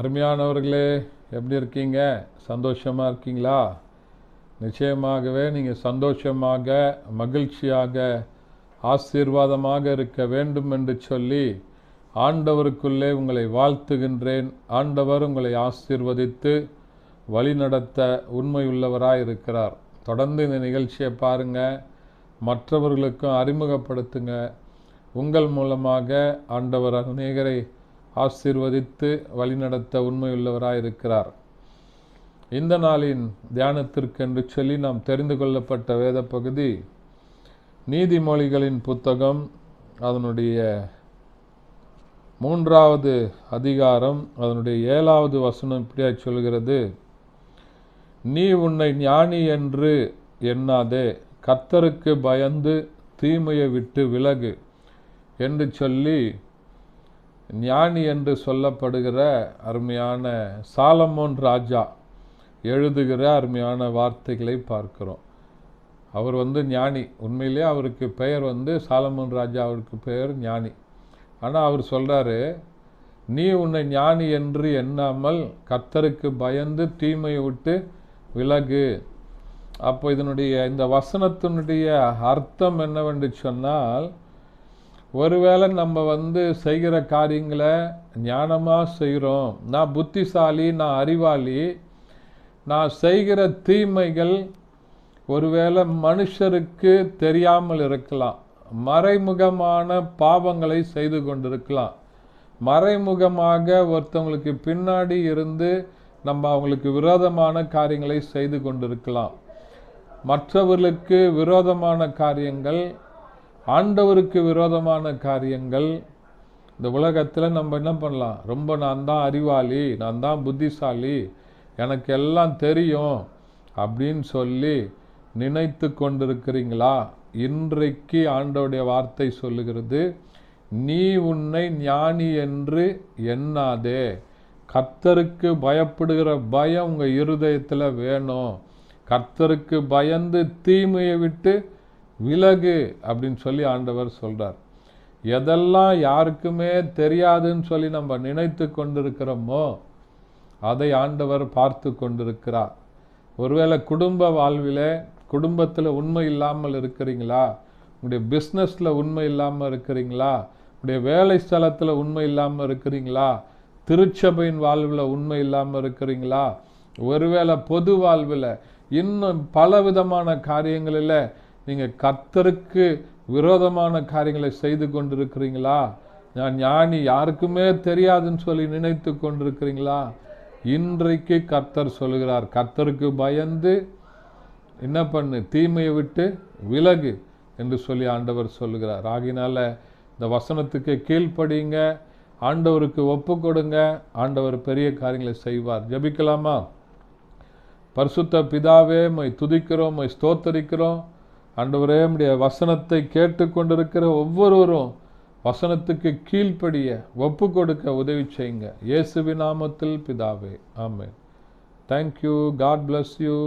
அருமையானவர்களே, எப்படி இருக்கீங்க? சந்தோஷமாக இருக்கீங்களா? நிச்சயமாகவே நீங்கள் சந்தோஷமாக, மகிழ்ச்சியாக, ஆசீர்வாதமாக இருக்க வேண்டும் என்று சொல்லி ஆண்டவருக்குள்ளே உங்களை வாழ்த்துகின்றேன். ஆண்டவர் உங்களை ஆசீர்வதித்து வழிநடத்த உண்மையுள்ளவராய் இருக்கிறார். தொடர்ந்து இந்த நிகழ்ச்சியை பாருங்கள், மற்றவர்களுக்கும் அறிமுகப்படுத்துங்க. உங்கள் மூலமாக ஆண்டவர் அநேகரை ஆசீர்வதித்து வழிநடத்த உண்மையுள்ளவராய் இருக்கிறார். இந்த நாளின் தியானத்திற்கென்று சொல்லி நாம் தெரிந்து கொள்ளப்பட்ட வேத பகுதி நீதிமொழிகளின் புத்தகம், அதனுடைய 3வது அதிகாரம், அதனுடைய 7வது வசனம் இப்படியாய் சொல்கிறது: நீ உன்னை ஞானி என்று எண்ணாதே, கர்த்தருக்கு பயந்து தீமையை விட்டு விலகு என்று சொல்லி ஞானி என்று சொல்லப்படுகிற அருமையான சாலமோன் ராஜா எழுதுகிற அருமையான வார்த்தைகளை பார்க்கிறோம். அவர் ஞானி. உண்மையிலே அவருக்கு பெயர் சாலமோன் ராஜா, அவருக்கு பெயர் ஞானி. ஆனால் அவர் சொல்கிறாரு, நீ உன்னை ஞானி என்று எண்ணாமல் கர்த்தருக்கு பயந்து தீமையை விட்டு விலகு. அப்போ இந்த வசனத்தினுடைய அர்த்தம் என்னவென்று சொன்னால், ஒருவேளை நம்ம செய்கிற காரியங்களை ஞானமாக செய்கிறோம், நான் புத்திசாலி, நான் அறிவாளி, நான் செய்கிற தீமைகள் ஒருவேளை மனுஷருக்கு தெரியாமல் இருக்கலாம், மறைமுகமான பாவங்களை செய்து கொண்டிருக்கலாம், மறைமுகமாக ஒருத்தவங்களுக்கு பின்னாடி இருந்து நம்ம அவங்களுக்கு விரோதமான காரியங்களை செய்து கொண்டிருக்கலாம். மற்றவர்களுக்கு விரோதமான காரியங்கள், ஆண்டவருக்கு விரோதமான காரியங்கள். இந்த உலகத்தில் நம்ம என்ன பண்ணலாம், ரொம்ப நான் தான் அறிவாளி, நான் தான் புத்திசாலி, எனக்கு எல்லாம் தெரியும் அப்படின்னு சொல்லி நினைத்து கொண்டிருக்கிறீங்களா? இன்றைக்கு ஆண்டவருடைய வார்த்தை சொல்லுகிறது, நீ உன்னை ஞானி என்று எண்ணாதே. கர்த்தருக்கு பயப்படுகிற பயம் உங்கள் இருதயத்தில் வேணும். கர்த்தருக்கு பயந்து தீமையை விட்டு விலகு அப்படின்னு சொல்லி ஆண்டவர் சொல்றார். எதெல்லாம் யாருக்குமே தெரியாதுன்னு சொல்லி நம்ம நினைத்து கொண்டிருக்கிறோமோ அதை ஆண்டவர் பார்த்து கொண்டிருக்கிறார். ஒருவேளை குடும்ப வாழ்வில், குடும்பத்தில் உண்மை இல்லாமல் இருக்கிறீங்களா? உங்களுடைய பிஸ்னஸில் உண்மை இல்லாமல் இருக்கிறீங்களா? உங்களுடைய வேலை ஸ்தலத்தில் உண்மை இல்லாமல் இருக்கிறீங்களா? திருச்சபையின் வாழ்வில் உண்மை இல்லாமல் இருக்கிறீங்களா? ஒருவேளை பொது வாழ்வில், இன்னும் பலவிதமான காரியங்களில் நீங்கள் கர்த்தருக்கு விரோதமான காரியங்களை செய்து கொண்டிருக்கிறீங்களா? நான் ஞானி, யாருக்குமே தெரியாதுன்னு சொல்லி நினைத்து கொண்டிருக்கிறீங்களா? இன்றைக்கு கர்த்தர் சொல்லுகிறார், கர்த்தருக்கு பயந்து என்ன பண்ணு, தீமையை விட்டு விலகு என்று சொல்லி ஆண்டவர் சொல்லுகிறார். ஆகினால இந்த வசனத்துக்கு கீழ்ப்படிங்க, ஆண்டவருக்கு ஒப்பு கொடுங்க, ஆண்டவர் பெரிய காரியங்களை செய்வார். ஜெபிக்கலாமா? பரிசுத்த பிதாவே, மை துதிக்கிறோம், மை ஸ்தோத்தரிக்கிறோம். ஆண்டவரே, நம்முடைய வசனத்தை கேட்டு கொண்டிருக்கிற ஒவ்வொருவரும் வசனத்துக்கு கீழ்ப்படிய ஒப்பு கொடுக்க உதவி செய்யுங்க. இயேசுவின் நாமத்தில் பிதாவே, ஆமென். தேங்க்யூ. God bless you.